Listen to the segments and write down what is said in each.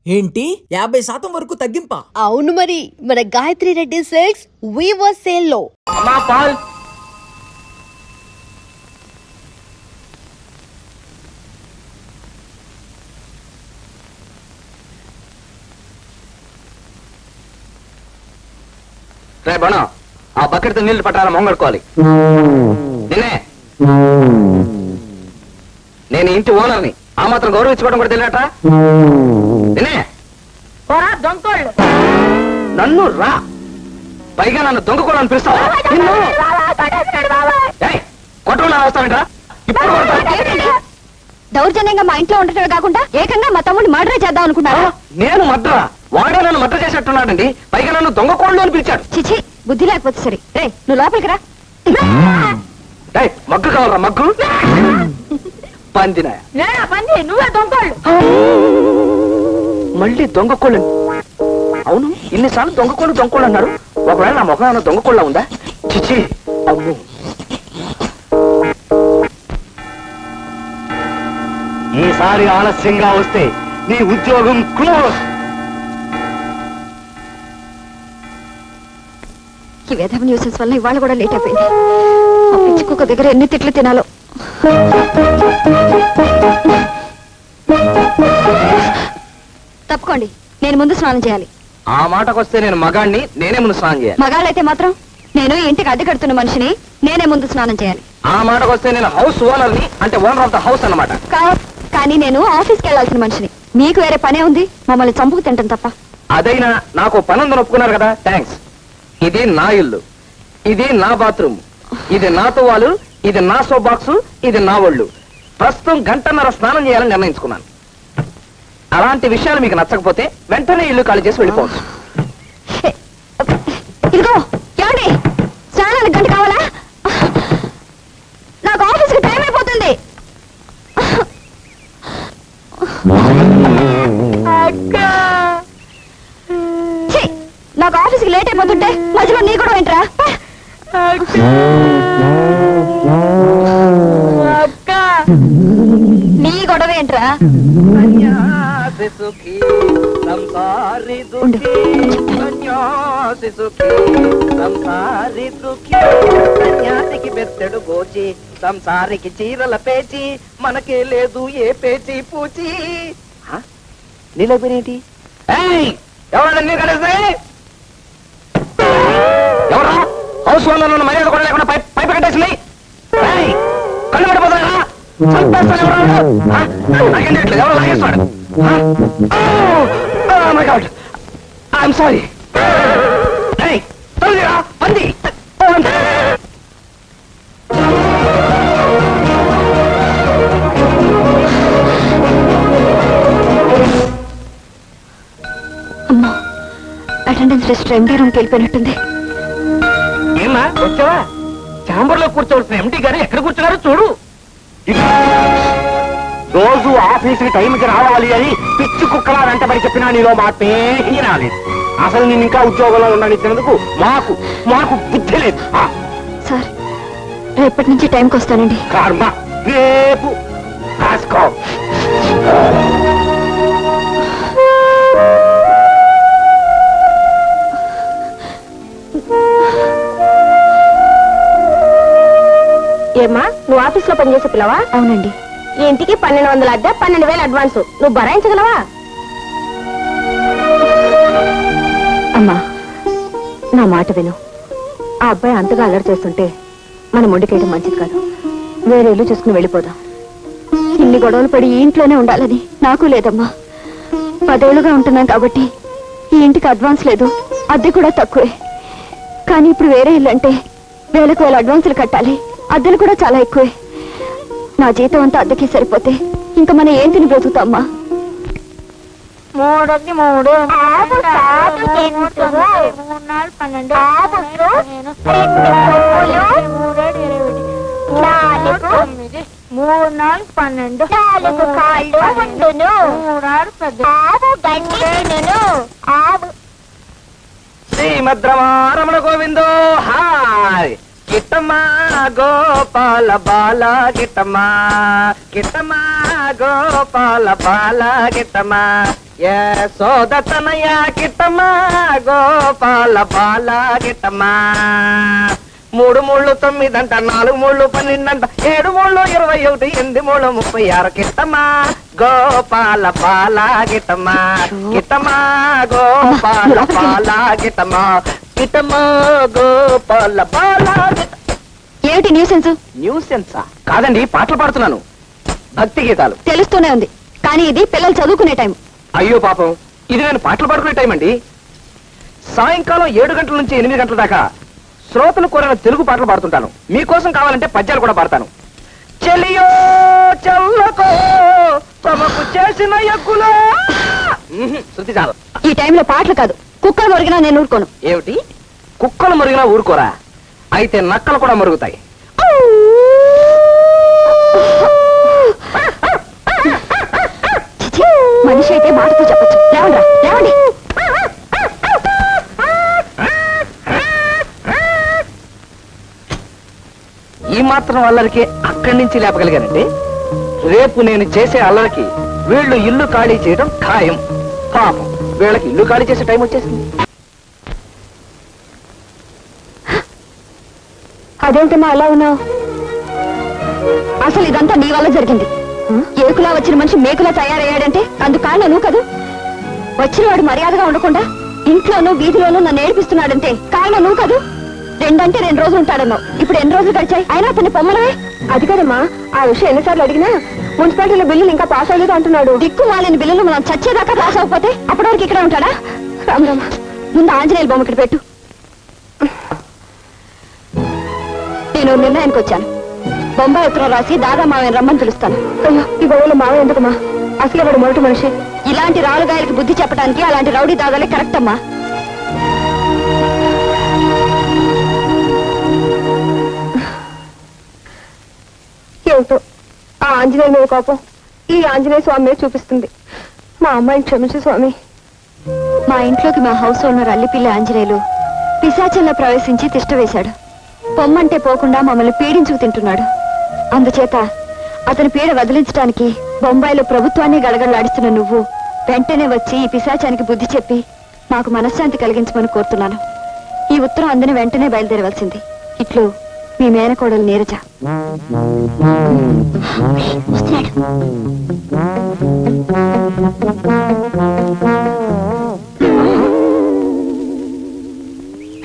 ఏంటి 50% వరకు తగ్గింపా? అవును మరి, మన Gayatri Reddy silks weaver sale లో. అమ్మా పాల్. రే బణ, ఆ బకెట్తో నీళ్లు పట్టాల మొంగడుకోవాలి. నిన్నే నేను ఇంటి ఓనర్ని, ఆ మాత్రం గౌరవించుకోవడం కూడా తెలియట. నిన్నే నన్ను రా, పైగా నన్ను దొంగకోవాలని పిలుస్తావా? కొట్టకుండా వస్తావేంట్రా? ఇప్పుడు దౌర్జన్యంగా మా ఇంట్లో ఉండటమే కాకుండా ఏకంగా మా తమ్ముడిని మర్డర్ చేద్దాం అనుకున్నారా? నేను మర్డరా? వాడే నన్ను మర్డర్ చేసేట్టున్నాడండి. పైగా నన్ను దొంగకోళ్ళు అని పిలిచాడు. చిచి, బుద్ధి లేకపోతే సరే. రే, నువ్వు లోపలికి రా. మగ్గు కావాలరా? మగ్గు పందిన నువ్వే దొంగోళ్ళు. మళ్ళీ దొంగకోళ్ళు? అవును, ఇన్నిసార్లు దొంగకోళ్ళు అన్నారు. ఒకవేళ నా ముఖం ఏమైనా దొంగకోళ్ళ ఉందా? చిచి, అమ్ము. ఈసారి ఆలస్యంగా వస్తే నీ ఉద్యోగం క్లోజ్. ఈ వేధవ న్యూసెన్స్ వల్ల ఇవాళ కూడా లేట్ అయిపోయింది. ఆ పిచ్చి కుక్క దగ్గర ఎన్ని తిట్లు తినాలో. తప్పుకోండి, నేను ముందు స్నానం చేయాలి. ఆ మాటకొస్తే నేను మగాణ్ణి, నేనే ముందు స్నానం చేయాలి. మగాళ్ళైతే మాత్రం నేను ఇంటికి అద్దె కడుతున్న మనిషిని, నేనే ముందు స్నానం చేయాలి. ఆ మాటకొస్తే నేను హౌస్ ఓనర్ని, అంటే ఓనర్ ఆఫ్ ద హౌస్ అన్నమాట. కానీ నేను ఆఫీస్కి వెళ్లాల్సిన మనిషిని. మీకు వేరే పనే ఉంది, మమ్మల్ని చంపుకు తింటాం తప్ప. అదైనా నాకు పనుందని ఒప్పుకున్నారు కదా, థ్యాంక్స్. ఇది నా ఇల్లు, ఇది నా బాత్రూమ్, ఇది నా తువ్వాలు, ఇది నా సోప్ బాక్స్, ఇది నా ఒళ్ళు. ప్రస్తుతం గంటన్నర స్నానం చేయాలని నిర్ణయించుకున్నాను. అలాంటి విషయాలు మీకు నచ్చకపోతే వెంటనే ఇల్లు ఖాళీ చేసి వెళ్ళిపోవచ్చు. ఇదిగో ఏమండి, స్నానానికి గంట కావాలా? నాకు ఆఫీస్కి టైం అయిపోతుంది. నాకు ఆఫీస్కి లేట్ అయిపోతుంటే మధ్యలో నీ కూడా ఏంట్రా? నీ గొడవ ఏంట్రా? సన్యాసికి బెత్తడు గోచి, సంసారికి చీరల పేచి, మనకే లేదు ఏ పేచి పూచి. నీళ్ళైపోయినేంటి? ఎవరా నీళ్ళు కట్టేస్తాయి? ఎవరా హౌస్ ఓనర్ మర్యాద కూడా లేకుండా పైపు కట్టేసింది? కళ్ళు పడిపోతాయా? చంపేస్తాను. నాకేం తెలియట్లేదు, ఎవరో లాగేస్తాడు. My god, I'm sorry. పంది అమ్మా, అటెండెన్స్ లిస్ట్ ఎండీ రూమ్కి వెళ్ళిపోయినట్టుంది. ఏమా వచ్చావా? ఛాంబర్ లో కూర్చోవలసిన ఎండీ గారు ఎక్కడ కూర్చున్నారో చూడు. రోజు ఆఫీసుకి టైంకి రావాలి అని పిచ్చి కుక్కలా వెంటబడి చెప్పినా నీలో మాత్రమే రాలేదు. అసలు నేను ఇంకా ఉద్యోగంలో ఉండనిచ్చినందుకు మాకు మాకు బుద్ధి లేదు. సార్, రేపటి నుంచి టైంకి వస్తానండి. కర్మ, రేపు రాసుకో. ఏమ్మా, నువ్వు ఆఫీస్ లో పనిచేసే పిల్లవా? అవునండి. ఈ ఇంటికి 1200 అద్దె, 12,000 అడ్వాన్స్. నువ్వు భరాయించగలవా? అమ్మా, నా మాట విను. ఆ అబ్బాయి అంతగా అల్లరి చేస్తుంటే మనం మొండికేయడం మంచిది కాదు. వేరే ఇల్లు చూసుకుని వెళ్ళిపోదాం. ఇన్ని గొడవలు పడి ఈ ఇంట్లోనే ఉండాలని నాకు లేదమ్మా. 10 ఏళ్లుగా ఉంటున్నాం కాబట్టి ఈ ఇంటికి అడ్వాన్స్ లేదు, అద్దె కూడా తక్కువే. కానీ ఇప్పుడు వేరే ఇల్లు అంటే వేలకు వేల అడ్వాన్సులు కట్టాలి, అద్దెలు కూడా చాలా ఎక్కువే. నా జీతం అంతా అద్దెకి సరిపోతే ఇంకా మనం ఏం తిని బ్రతుకుతామ్మా? 3 3 3 4 12 శ్రీమద్రమారమణ గోవిందో హాయ్. గిట్టమ్మా గోపాల బాల గిట్టమ్మా, గిట్టమ్మా గోపాల బాల గిట్టమ్మా. యశోదతనయ కిట్టమ్మా గోపాల బాల గిట్టమ్మా 3 3 9 అంట 4 3 12 అంట 7 3 21 8 3 36 కిట్టమ్మా గోపాల బాల గిట్టమ్మా గిట్టమ్మా గోపాల బాల గిట్టమ్మా గిట్టమ్మా గోపాల బాల ఏమిటి న్యూసెన్స్? న్యూసెన్సా? కాదండి, పాటలు పాడుతున్నాను, భక్తి గీతాలు. తెలుస్తూనే ఉంది, కానీ ఇది పిల్లలు చదువుకునే టైం. అయ్యో పాపం, ఇది నేను పాటలు పాడుకునే టైం అండి. సాయంకాలం 7 గంటల నుంచి 8 గంటల దాకా శ్రోతలు కోరిన తెలుగు పాటలు పాడుతుంటాను. మీకోసం కావాలంటే పద్యాలు కూడా పాడతాను. చెలియో చల్లకో తమకు చేసిన ఎక్కులో. శృతి చాలు. ఈ టైంలో పాటలు కాదు, కుక్కలు మొరిగినా నేను ఊరుకోను. ఏమిటి, కుక్కలు మరిగినా ఊరుకోరా? అయితే నక్కలు కూడా మరుగుతాయి. మనిషి అయితే మాటతో చెప్పచ్చు. లేవండి, లేవండి. ఈ మాత్రం అల్లరికి అక్కడి నుంచి లేపగలిగానంటే రేపు నేను చేసే అల్లరికి వీళ్ళు ఇల్లు ఖాళీ చేయడం ఖాయం. పాపం, వీళ్ళకి ఇల్లు ఖాళీ చేసే టైం వచ్చేసింది. అదేంటమ్మా అలా ఉన్నావు? అసలు ఇదంతా నీ వల్ల జరిగింది. ఏకులా వచ్చిన మనిషి మేకులా తయారయ్యాడంటే అందుకు కారణం నువ్వు కదా. వచ్చిన వాడు మర్యాదగా ఉండకుండా ఇంట్లోనూ వీధిలోనూ నన్ను ఏడిపిస్తున్నాడంటే కారణం నువ్వు కాదు. 2 అంటే 2 రోజులు ఉంటాడన్నావు, ఇప్పుడు ఎన్ని రోజులు గడిచాయి? అయినా అతన్ని పొమ్మలవే. అది కదమ్మా, ఆ విషయం ఎన్నిసార్లు అడిగినా మున్సిపాలిటీలో బిల్లులు ఇంకా పాస్ అవ్వలేదు అంటున్నాడు. దిక్కు మాలిన బిల్లులు మనం చచ్చేదాకా పాస్ అవ్వకపోతే అప్పటి వరకు ఇక్కడ ఉంటాడా? రామరామ, ముందు ఆంజనేయుల బొమ్మ ఇక్కడ పెట్టు. నేను నిర్ణయానికి వచ్చాను. బొంబాయి ఉత్తరం రాసి దాదా మావయ్య రమ్మని పిలుస్తాను. అయ్యో, ఈ గొడవలో మావయ్య ఎందుకమ్మా? అసలే వాడు మొదటి మనిషి. ఇలాంటి రాలుగాయలకి బుద్ధి చెప్పడానికి అలాంటి రౌడీ దాదాలే కరెక్ట్ అమ్మా. ఏమిటో ఆ ఆంజనేయ మీద కోపం ఈ ఆంజనేయ స్వామి మీద చూపిస్తుంది. మా అమ్మాయిని క్షమించు స్వామి. మా ఇంట్లోకి మా హౌస్ ఓనర్ అల్లిపిల్లి ఆంజనేయులు పిశాచంలో ప్రవేశించి తిష్ట వేశాడు. పొమ్మంటే పోకుండా మమ్మల్ని పీడించుకు తింటున్నాడు. అందుచేత అతని పీడ వదిలించడానికి బొంబాయిలో ప్రభుత్వాన్ని గడగడలాడిస్తున్న నువ్వు వెంటనే వచ్చి ఈ పిశాచానికి బుద్ధి చెప్పి మాకు మనశ్శాంతి కలిగించమని కోరుతున్నాను. ఈ ఉత్తరం అందని వెంటనే బయలుదేరవలసింది. ఇట్లు మీ మేనకోడలు నీరజ.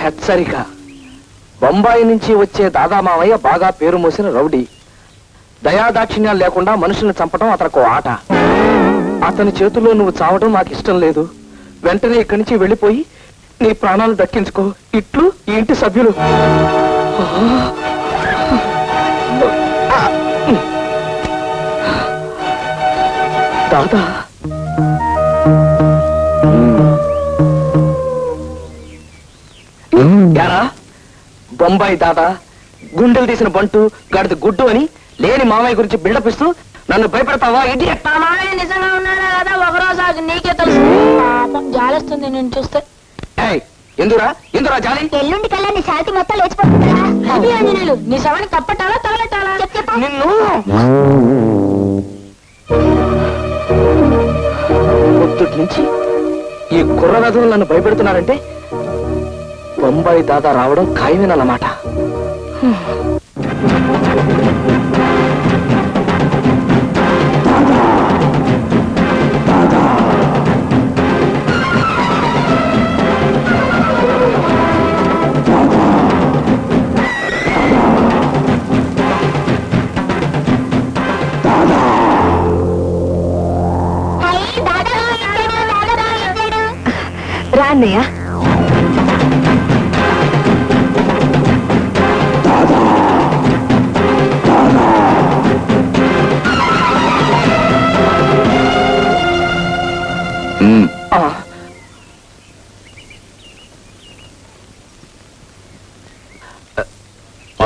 హెచ్చరిక. బొంబాయి నుంచి వచ్చే దాదా మావయ్య బాగా పేరు మోసిన రౌడీ. దయాదాక్షిణ్యాలు లేకుండా మనుషుల్ని చంపడం అతనికి ఆట. అతని చేతుల్లో నువ్వు చావడం నాకు ఇష్టం లేదు. వెంటనే ఇక్కడి నుంచి వెళ్ళిపోయి నీ ప్రాణాలు దక్కించుకో. ఇట్లు ఈ ఇంటి సభ్యులు. దాదా, యారా బొంబాయి దాదా గుండెలు తీసిన బంటు గడిది గుడ్డు అని లేని మామయ్య గురించి బిల్డప్ ఇస్తూ నన్ను భయపెడతావా? ఇది నిజంగా ఉన్నాడా కదా ఒకరోజు ఆగి నీకే తెలుసు. పాపం జాలేస్తుంది నేను చూస్తే. ఎందురా ఎందురా జాలి? ఎల్లుండి కల్లా నీ శాంతి మొత్తం లేచిపోతుందా? అది ఆంజనేయులు, నీ శవాన్ని కప్పటాలా తగలటాలా? నిన్ను పొద్దుటి నుంచి ఈ కుర్రగదులు నన్ను భయపెడుతున్నారంటే బొంబాయి దాదా రావడం ఖాయమేనన్నమాట. రా అన్నయ్య.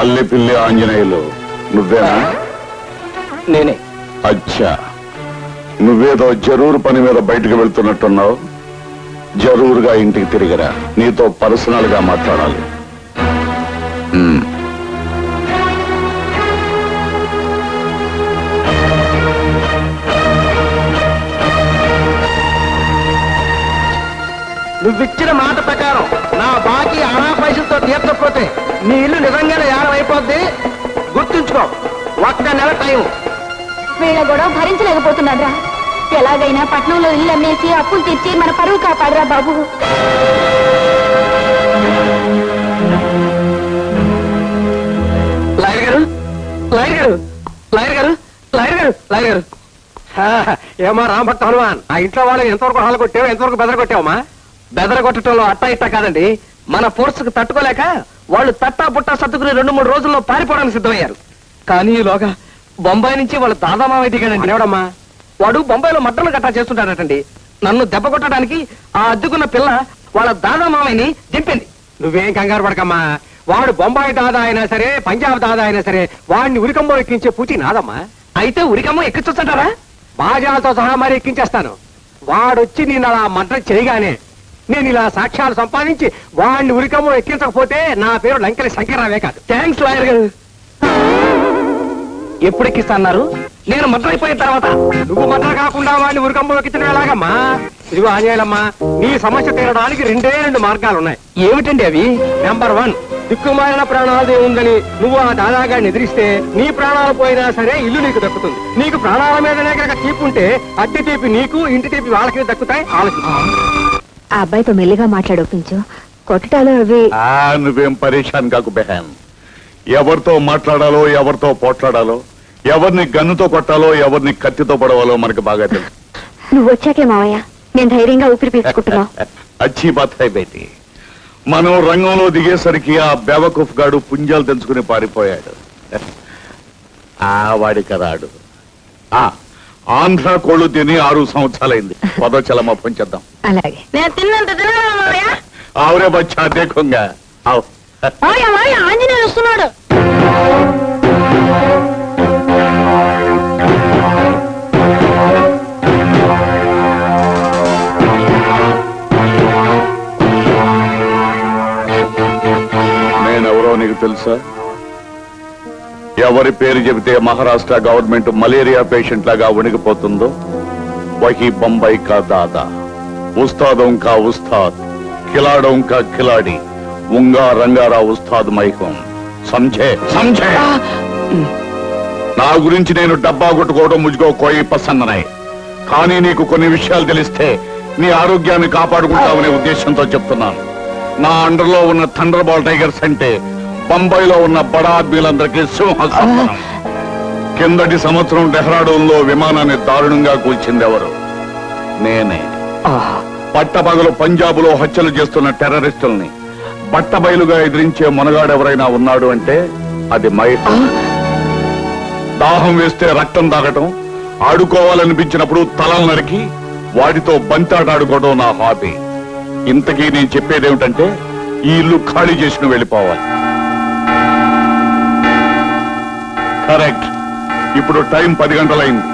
అల్లిపిల్లి ఆంజనేయులు నువ్వేనా? నేనే. అచ్చా, నువ్వేదో జరూరు పని మీద బయటకు వెళ్తున్నట్టున్నావు. జరూరుగా ఇంటికి తిరిగిరా, నీతో పర్సనల్ గా మాట్లాడాలి. నువ్విచ్చిన మాట ప్రకారం నా బాకీ అనా పైసలతో తీర్చకపోతే నీ ఇల్లు నిజంగానే యానం అయిపోద్ది. గుర్తుంచుకో, ఒక్క నెల టైం. వీళ్ళ గొడవ భరించలేకపోతున్నాడ్రా. ఎలాగైనా పట్నంలో ఇల్లు అమ్మేసి అప్పులు తీర్చి మన పరువు కాపాడరా బాబు. లాయర్ గారు, లాయర్ గారు, లాయర్ గారు, లాయర్ గారు, లాయర్ గారు. ఏమా రామభక్త హనుమాన్, ఆ ఇంట్లో వాళ్ళని ఎంతవరకు హాలు కొట్టావు, ఎంతవరకు బెదర కొట్టావమ్మా? బెదర కొట్టడంలో అట్టా ఇట్టా కాదండి, మన ఫోర్స్ కు తట్టుకోలేక వాళ్ళు తట్టా పుట్టా సర్దుకుని 2-3 రోజుల్లో పారిపోవడానికి సిద్ధమయ్యారు. కానీ ఈలోగా బొంబాయి నుంచి వాళ్ళ దాదామావై దిగాడండి. ఎవడమ్మా వాడు? బొంబాయిలో మట్టలు గట్టా చేస్తుంటాడటండి. నన్ను దెబ్బ కొట్టడానికి ఆ అద్దుకున్న పిల్ల వాళ్ళ దాదామావైని దింపింది. నువ్వేం కంగారు పడకమ్మా, వాడు బొంబాయి దాదా అయినా సరే, పంజాబ్ దాదా అయినా సరే, వాడిని ఉరికమ్మో ఎక్కించే పూచి నాదమ్మా. అయితే ఉరికమ్మో ఎక్కించొచ్చారా? బాజాలతో సహా మరి ఎక్కించేస్తాను. వాడొచ్చి నేను అలా మంట చేయగానే నేను ఇలా సాక్ష్యాలు సంపాదించి వాడిని ఉరికమ్మో ఎక్కించకపోతే నా పేరు లంకెల శంకర్రావే కాదు. థ్యాంక్స్ లాయర్ గారు. ఎప్పుడు ఎక్కిస్తాన్నారు? నేను మద్ర అయిపోయిన తర్వాత. నువ్వు మద్ర కాకుండా వాడిని ఉరికమ్మో ఎక్కించడం ఎలాగమ్మా? ఇదిగో ఆంజనేయులమ్మా, నీ సమస్య తీరడానికి 2 మార్గాలు ఉన్నాయి. ఏమిటండి అవి? నెంబర్ 1, దిక్కుమాలిన ప్రాణాలు ఉందని నువ్వు ఆ దాదాగాడిని ఎదిరిస్తే నీ ప్రాణాలు పోయినా సరే ఇల్లు నీకు దక్కుతుంది. నీకు ప్రాణాల మీదనే కనుక తీపి ఉంటే అద్దె తీపి నీకు, ఇంటి తీపి వాళ్ళకి దక్కుతాయి. ఆలోచించు. ఆ అబ్బాయితో మెల్లిగా మాట్లాడొప్పించు. కొట్టడాలు అవి. నువ్వేం పరేషాన్ కాకు బెహాన్. ఎవరితో మాట్లాడాలో, ఎవరితో పోట్లాడాలో, ఎవరిని గన్నుతో కొట్టాలో, ఎవరిని కత్తితో పడవాలో మనకు బాగా తెలుసు. నువ్వు వచ్చాకే మావయ్య నేను ధైర్యంగా ఊపిరి పీల్చుకుంటున్నావు. అచ్చి బాత్ హై బేటీ. మనం రంగంలో దిగేసరికి ఆ బెవకుఫ్ గాడు పుంజాలు తెంచుకుని పారిపోయాడు. వాడి కదాడు. ఆంధ్ర కోళ్ళు తిని 6 సంవత్సరాలైంది. పదోచలమా పంచేద్దాం. అలాగే. నేను తిన్నంత తినరా మావయ్య? ఆవురే బచ్చా దేఖంగా. ఆవు. మావయ్య, మావయ్య, ఆంజనేయులు వస్తున్నాడు. నేనెవరో నీకు తెలుసా? ఎవరి పేరు చెబితే మహారాష్ట్ర గవర్నమెంట్ మలేరియా పేషెంట్ లాగా వణికిపోతుందో వహీ బొంబాయి కా దాదా, ఉస్తాదం కా ఉస్తాద్, ఖిలాడం కా ఖిలాడి, ఉంగా రంగారా ఉస్తాద్ మైహం. సంజే సంజే. నా గురించి నేను డబ్బా కొట్టుకోవడం ముజ్జుకో కోయి పసన్ననాయి. కానీ నీకు కొన్ని విషయాలు తెలిస్తే నీ ఆరోగ్యాన్ని కాపాడుకుంటావనే ఉద్దేశంతో చెప్తున్నాను. నా అండర్లో ఉన్న థండర్ బాల్ టైగర్స్ అంటే బొంబాయిలో ఉన్న బడా ఆద్మీలందరికీ సింహస్వప్నం. కిందటి సంవత్సరం డెహ్రాడూన్లో విమానాన్ని దారుణంగా కూల్చింది ఎవరు? నేనే. పట్టపగలు పంజాబులో హత్యలు చేస్తున్న టెర్రరిస్టుల్ని బట్టబయలుగా ఎదిరించే మునగాడెవరైనా ఉన్నాడు అంటే అది మైహం. దాహం వేస్తే రక్తం తాగటం, ఆడుకోవాలనిపించినప్పుడు తలలు నరికి వాటితో బంతాట ఆడుకోవడం నా హాబీ. ఇంతకీ నేను చెప్పేదేమిటంటే ఈ ఇల్లు ఖాళీ చేసి వెళ్ళిపోవాలి. కరెక్ట్. ఇప్పుడు టైం 10 గంటలైంది.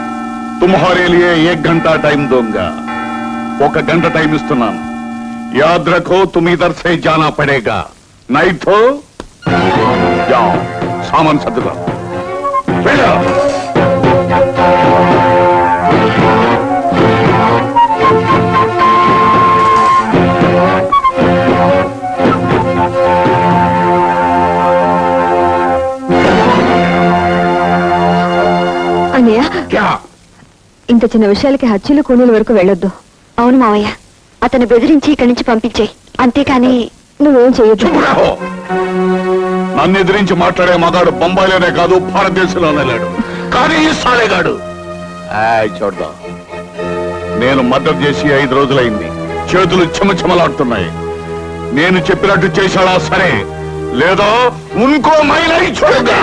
తుమ్హారే లియే 1 గంట టైం దోంగా. 1 గంట టైం ఇస్తున్నాను. యాద్ రఖో తుమ్ ఇధర్ సే జానా పడేగా. నైట్ తో జాओ, సామాన్ సర్దుకో. వెళ్ళు. అన్నయ్య, ఇంత చిన్న విషయాలకి హత్యలు కూలీల వరకు వెళ్ళొద్దు. అవును మావయ్య, అతను బెదిరించి ఇక్కడి నుంచి పంపించేయి. అంతేకాని నువ్వేం చేయొద్దు. నన్ను ఎదిరించి మాట్లాడే మగాడు బొంబాయిలోనే కాదు భారతదేశంలోనే లేడు. కానీ ఈ సాలేగాడు చూద్దాం. నేను మర్డర్ చేసి 5 రోజులైంది. చేతులు చెమచెమలాడుతున్నాయి. నేను చెప్పినట్టు చేశాడా సరే, లేదా ఇంకో మైలై చూడగా.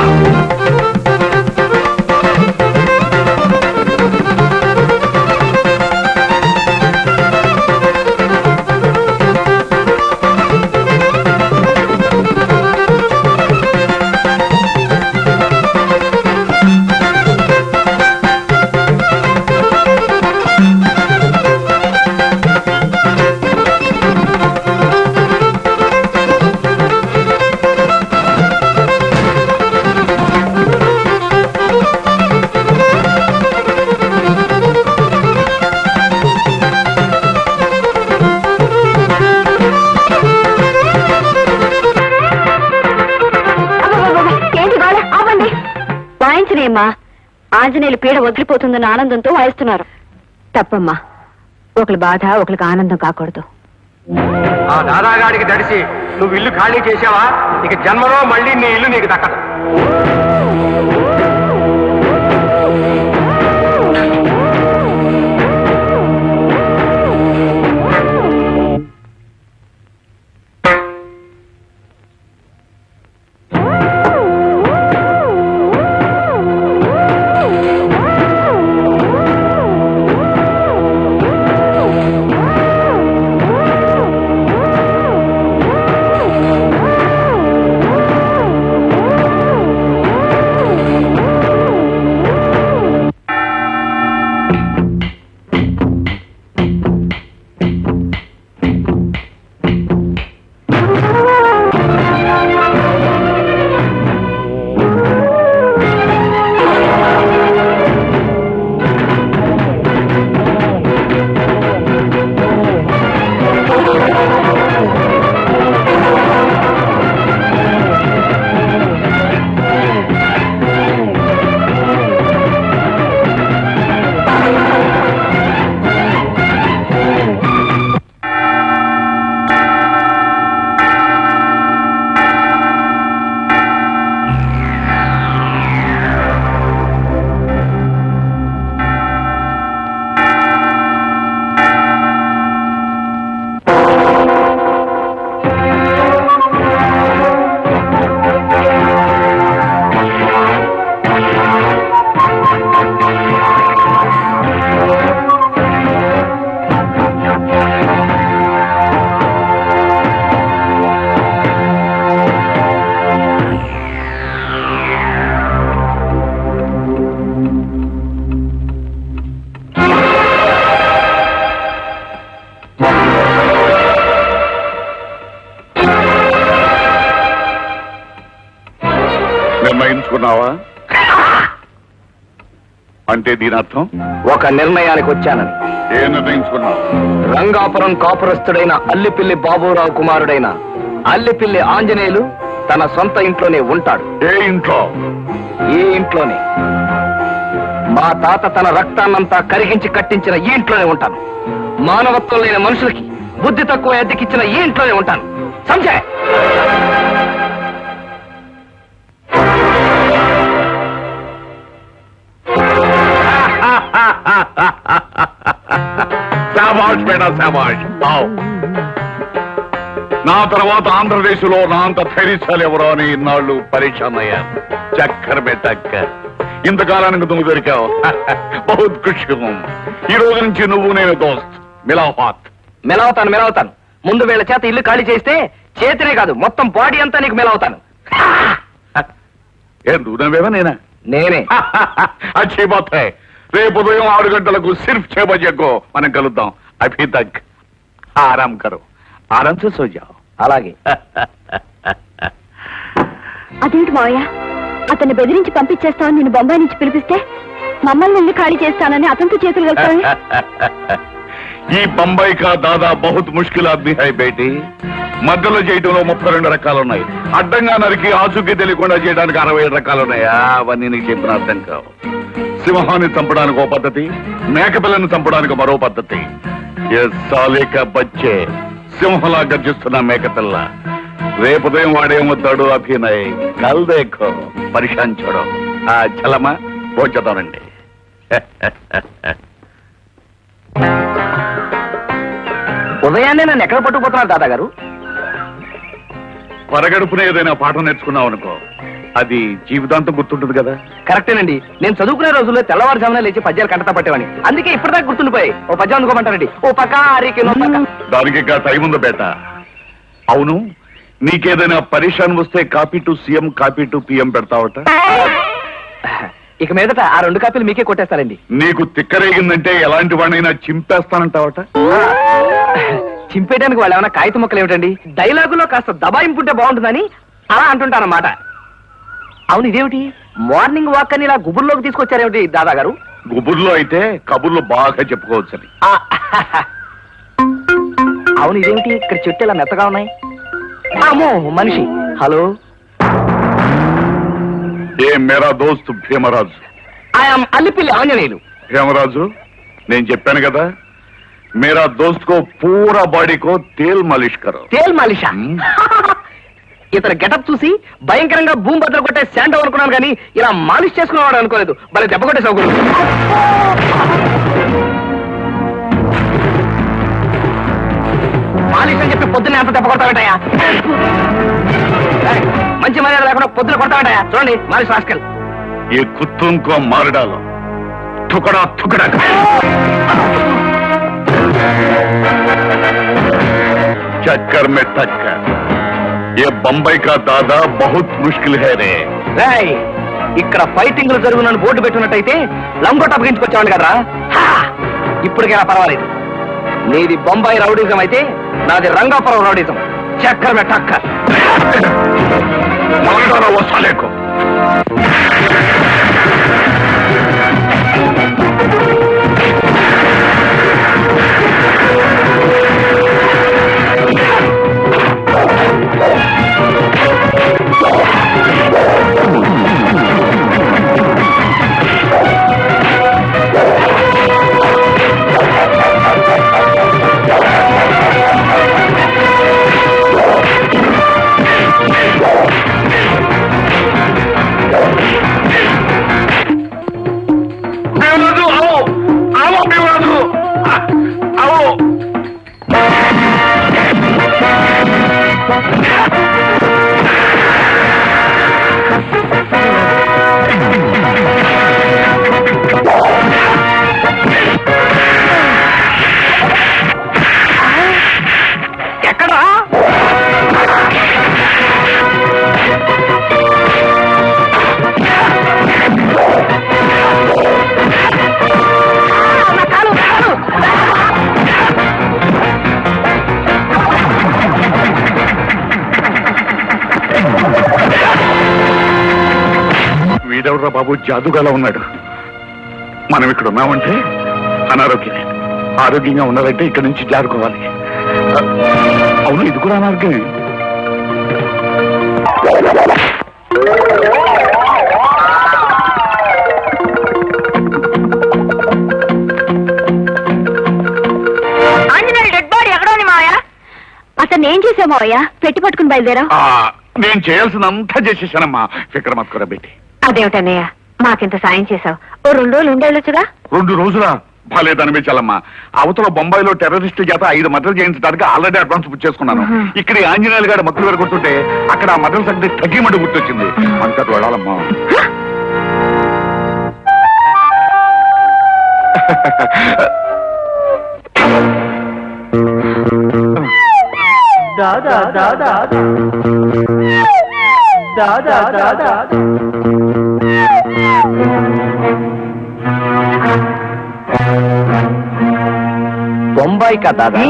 లేదమ్మా, ఆంజనేయులు పీడ వదిలిపోతుందన్న ఆనందంతో వాయిస్తున్నారు. తప్పమ్మా, ఒకరి బాధ ఒకరికి ఆనందం కాకూడదు. ఆ దాదాగాడికి దడిసి నువ్వు ఇల్లు ఖాళీ చేసావా, ఇక జన్మలో మళ్ళీ నీ ఇల్లు నీకు దక్కదు. నిర్ణయించుకున్నావా? అంటే దీని అర్థం ఒక నిర్ణయానికి వచ్చానని. ఏ నిర్ణయించుకున్నావు? రంగాపురం కాపురస్తుడైన అల్లిపిల్లి బాబురావు కుమారుడైన అల్లిపిల్లి ఆంజనేయులు తన సొంత ఇంట్లోనే ఉంటాడు. ఏ ఇంట్లో? ఈ ఇంట్లోనే. మా తాత తన రక్తాన్నంతా కరిగించి కట్టించిన ఈ ఇంట్లోనే ఉంటాను. మానవత్వం లేని మనుషులకి బుద్ధి తక్కువ అద్దెకిచ్చిన ఈ ఇంట్లోనే ఉంటాను. సంజయ్, శాబాష్ బేటా శాబాష్. నా తర్వాత ఆంధ్రదేశంలో నా అంత ధైర్యశాలి ఎవరో అని ఇన్నాళ్ళు పరీక్షాన్ అయ్యాను. చక్కర్ బెటక్కర్, ఇంతకాలానికి నువ్వు దొరికావు. బహుత్ ఖుషి. ఈ రోజు నుంచి నువ్వు నేను దోస్త్. మిలాహాత్. మెలవుతాను. ముందు వీళ్ళ చేత ఇల్లు ఖాళీ చేస్తే చేతినే కాదు మొత్తం బాడీ అంతా నీకు మెలవుతాను. ఏ నువ్వేవా నేనా? నేనే. అచ్చీ బాత్ హై. రేపు ఉదయం 6 గంటలకు సిర్ఫ్ 6 బజేకో మనం కలుద్దాం. అభి తక్ ఆరాం కరో, ఆరాం సే సో జాओ. అలాగే. అదేంటి మావయ్య, అతన్ని బెదిరించి పంపించేస్తామని నేను బొంబాయి నుంచి పిలిపిస్తే మమ్మల్ని ఇల్లు ఖాళీ చేస్తానని అతనితో చేతులు కలుపుతావే? ఈ బొంబాయి కా దాదా బహుత్ ముష్కిల్ ఆద్మీ హై బేటీ. మధ్యలో చేయటంలో 32 రకాలున్నాయి. అడ్డంగా నరికి ఆచూకీ తెలియకుండా చేయడానికి 67 రకాలున్నాయి. అవన్నీ నీకు చెప్పిన అర్థం కావు. సింహాన్ని చంపడానికి ఒక పద్ధతి, మేకపిల్లని చంపడానికి మరో పద్ధతి. ఏ సాలేక బచ్చే, సింహలా గర్జిస్తున్న మేకపిల్ల. రేపు ఉదయం వాడేమవుతాడు అభినయ్. కల్ దేఖో, పరిశాన్ చూడో. ఆ చలమా పోచేద్దామండి. ఉదయాన్నే నన్ను ఎక్కడ పట్టుకుపోతున్నారు దాదాగారు? పరగడుపున ఏదైనా పాఠం నేర్చుకున్నావు అనుకో, అది జీవితాంతం గుర్తుంటుంది కదా. కరెక్టేనండి. నేను చదువుకునే రోజుల్లో తెల్లవారుజామున లేచి పద్యాలు కంటతా పట్టేవాని. అందుకే ఇప్పటిదాకా గుర్తుండిపోయి. ఓ పద్యం అందుకోమంటారండి. ఓ పక్క ఆరికి దానికి ఇంకా టైం ఉందా బేట? అవును, నీకేదైనా పరిశాన్ వస్తే copy to CM, copy to PM పెడతావట. ఇక మీదట ఆ 2 కాపీలు మీకే కొట్టేస్తారండి. నీకు తిక్కరేగిందంటే ఎలాంటి వాడినైనా చింపేస్తానంటావట. చింపేయడానికి వాళ్ళు ఏమైనా కాగిత మొక్కలు ఏమిటండి? డైలాగులో కాస్త దబాయింపుంటే బాగుంటుందని అలా అంటుంటానన్నమాట. అవును, ఇదేమిటి మార్నింగ్ వాక్ అని ఇలా గుబుర్లోకి తీసుకొచ్చారేమిటి దాదాగారు? గుబుర్లో అయితే కబుర్లు బాగా చెప్పుకోవచ్చని. అవును, ఇదేమిటి ఇక్కడ చెట్టు ఇలా మెత్తగా ఉన్నాయి? అమ్మో, మనిషి. హలో, ఏ మేరా దోస్త్ భీమరాజు. ఐఎమ్ అల్లిపిల్లి ఆంజనేయులు. భీమరాజు, నేను చెప్పాను కదా, మేరా దోస్త్ కో పూరా బాడీ కో తేల్ మాలిష్ కరో. తేల్ మాలిషా? ఇతను గెటప్ చూసి భయంకరంగా భూమి బద్దలు కొట్టే శాండో అనుకున్నాను కానీ ఇలా మాలిష్ చేసుకునేవాడు అనుకోలేదు. భలే దెబ్బ కొట్టే సౌకర్యం. మాలిష్ అని చెప్పి పొద్దున్నే అంత దెబ్బ కొడతావేటయా? మంచి మర్యాద లేకుండా పొద్దున కొడతావేటయా? చూడండి మాలిష్ రాస్కల్. ఏ కుత్తుం కో మార్ డాలో, ఠుకడా ఠుకడా. चक्कर में टक्कर, ये बंबई का दादा बहुत मुश्किल है रे. రేయ్, ఇక్కడ ఫైటింగ్లు జరుగునని బోర్డు పెట్టున్నట్టయితే లంగోట అప్పగించుకొచ్చాను కదరా. ఇప్పటికైనా పర్వాలేదు. నీది బొంబాయి రౌడీజం అయితే నాది రంగాపురం రౌడీజం. చక్కర్ మే టక్కర్. मार वो साले को. వీడెవరా బాబు జాదుగాలా ఉన్నాడు. మనం ఇక్కడ ఉన్నామంటే అనారోగ్యమే. ఆరోగ్యంగా ఉన్నారంటే ఇక్కడ నుంచి జారుకోవాలి. అవును, ఇది కూడా అనారోగ్యమే. ఆంజనేయులు డెడ్ బాడీ ఎక్కడ ఉంది మావయ్య? అతన్ని ఏం చేసావు మావయ్య? పెట్టి పట్టుకుని బయలుదేరా? నేను చేయాల్సినంతా చేసేసానమ్మా. ఫిక్ర మత్కర పెట్టి. అదేమిటన్నయ్య, మాకింత సాయం చేసావు. ఓ 2 రోజులు ఉండేళ్ళొచ్చుగా? 2 రోజులా? బాలేదనిపించాలమ్మా. అవతల బొంబాయిలో టెర్రరిస్ట్ చేత 5 మర్డర్లు చేయించడానికి ఆల్రెడీ అడ్వాన్స్ బుక్ చేసుకున్నాను. ఇక్కడ ఈ ఆంజనేయులు గారు మక్కులు గారు గుర్తుంటే అక్కడ ఆ మర్డర్ సంగతి తగ్గిమండి గుర్తొచ్చింది. అంతటి వెళ్ళాలమ్మా. దాదా దాదా దాదా దాదా బొంబాయి కా దాదా?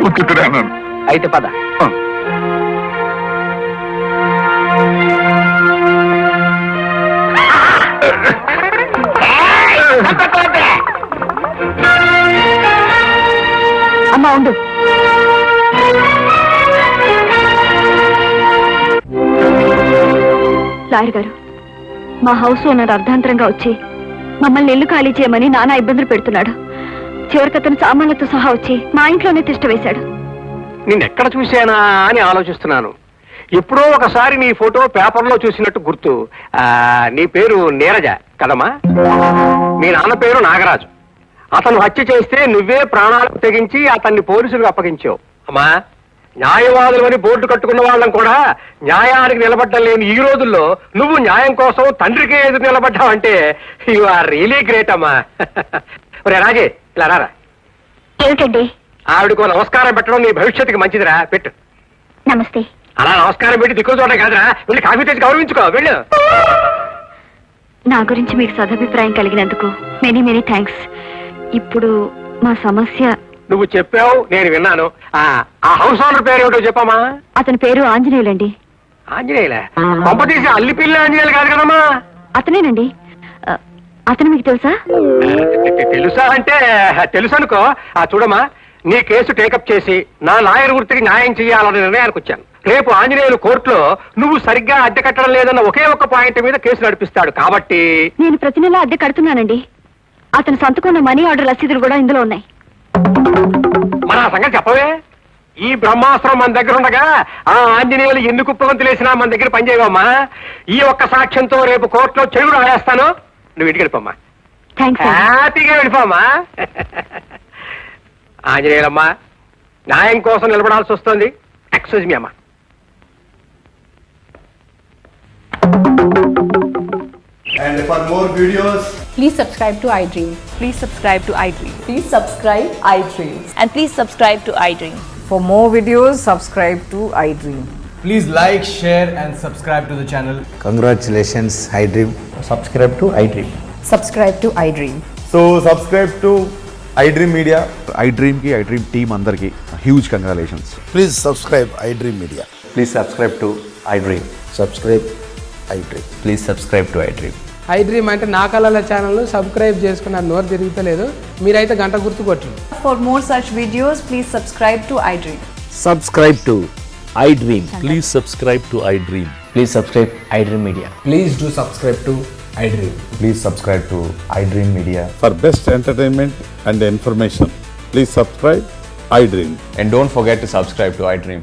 ఉత్తుతుడే అన్నాను. అయితే పద. అమ్మా ఉండు. లాయర్ గారు, మా హౌస్ ఓనర్ అర్ధాంతరంగా వచ్చి మమ్మల్ని ఇల్లు ఖాళీ చేయమని నానా ఇబ్బందులు పెడుతున్నాడు. చివరికి అతను సామాన్లతో సహా వచ్చి మా ఇంట్లోనే తిష్ట వేశాడు. నిన్నెక్కడ చూశానా అని ఆలోచిస్తున్నాను. ఎప్పుడో ఒకసారి నీ ఫోటో పేపర్లో చూసినట్టు గుర్తు. నీ పేరు నీరజ కదమ్మా? మీ నాన్న పేరు నాగరాజు. అతను హత్య చేస్తే నువ్వే ప్రాణాలకు తెగించి అతన్ని పోలీసులకు అప్పగించావు. అమ్మా, న్యాయవాదులు అని బోర్డు కట్టుకున్న వాళ్ళం కూడా న్యాయానికి నిలబడ్డం లేని ఈ రోజుల్లో నువ్వు న్యాయం కోసం తండ్రికి ఎదురు నిలబడ్డావంటే యు ఆర్ రియలీ గ్రేట్ అమ్మా. రాజే, ఇలా రారా. ఏమిటండి? ఆవిడకు నమస్కారం పెట్టడం నీ భవిష్యత్తుకి మంచిదిరా. పెట్టు. నమస్తే. అలా నమస్కారం పెట్టి దిక్కులు చూడడం కాదురా. వెళ్ళి కాఫీ తెచ్చి గౌరవించుకో. వెళ్ళు. నా గురించి మీకు సదభిప్రాయం కలిగినందుకు మెనీ మెనీ థ్యాంక్స్. ఇప్పుడు మా సమస్య. నువ్వు చెప్పావు, నేను విన్నాను. ఆ హౌస్ ఓనర్ పేరు ఏమిటో చెప్పమ్మా. అతని పేరు ఆంజనేయులండి. ఆంజనేయులే? పంప తీసి అల్లిపిల్లి ఆంజనేయులు కాదు కదమ్మా? అతనేనండి. అతను మీకు తెలుసా? తెలుసా అంటే తెలుసు అనుకో. చూడమ్మా, నీ కేసు టేకప్ చేసి నా లాయర్ వృత్తికి న్యాయం చేయాలనే నిర్ణయానికి వచ్చాను. రేపు ఆంజనేయులు కోర్టులో నువ్వు సరిగ్గా అద్దె కట్టడం లేదన్న ఒకే ఒక్క పాయింట్ మీద కేసు నడిపిస్తాడు కాబట్టి నేను ప్రతి నెల అద్దె కడుతున్నానండి. అతను సంతకున్న మనీ ఆర్డర్ రసీదులు కూడా ఇందులో ఉన్నాయి. మన ఆ సంగతి చెప్పవే. ఈ బ్రహ్మాస్త్రం మన దగ్గర ఉండగా ఆ ఆంజనేయులు ఎందుకు ఉప్పగంతులు వేసినా మన దగ్గర పనిచేయవమ్మా. ఈ ఒక్క సాక్ష్యంతో రేపు కోర్టులో చెడుగుడు ఆడేస్తాను. నువ్వు ఇంటికి వెళ్ళిపోమ్మా, థ్యాంక్స్. హ్యాపీగా వెళ్ళిపోమ్మా. ఆంజనేయులమ్మా, న్యాయం కోసం నిలబడాల్సి వస్తుంది. ఎక్స్క్యూజ్ మీ అమ్మా. And for more videos, Please subscribe to iDream. Please subscribe to iDream. Please subscribe iDream. And please subscribe to iDream. For more videos, subscribe to iDream. please like, share, and subscribe to the channel. Congratulations, iDream. Subscribe to iDream. Subscribe to iDream. So subscribe to iDream Media. iDream ki iDream team andarki huge congratulations. Please subscribe iDream Media. Please subscribe to iDream. Subscribe iDream. Please subscribe to iDream. iDream అంటే నా కళల channel subscribe చేసుకున్న నోరు తిరుగుతలేదు. మీరైతే గంట గుర్తు కొట్టండి. For more such videos, please subscribe to iDream. Subscribe to iDream. Please subscribe to iDream. Please subscribe iDream Media. Please do subscribe to iDream. Please subscribe to iDream Media. For best entertainment and information, please subscribe iDream. And don't forget to subscribe to iDream.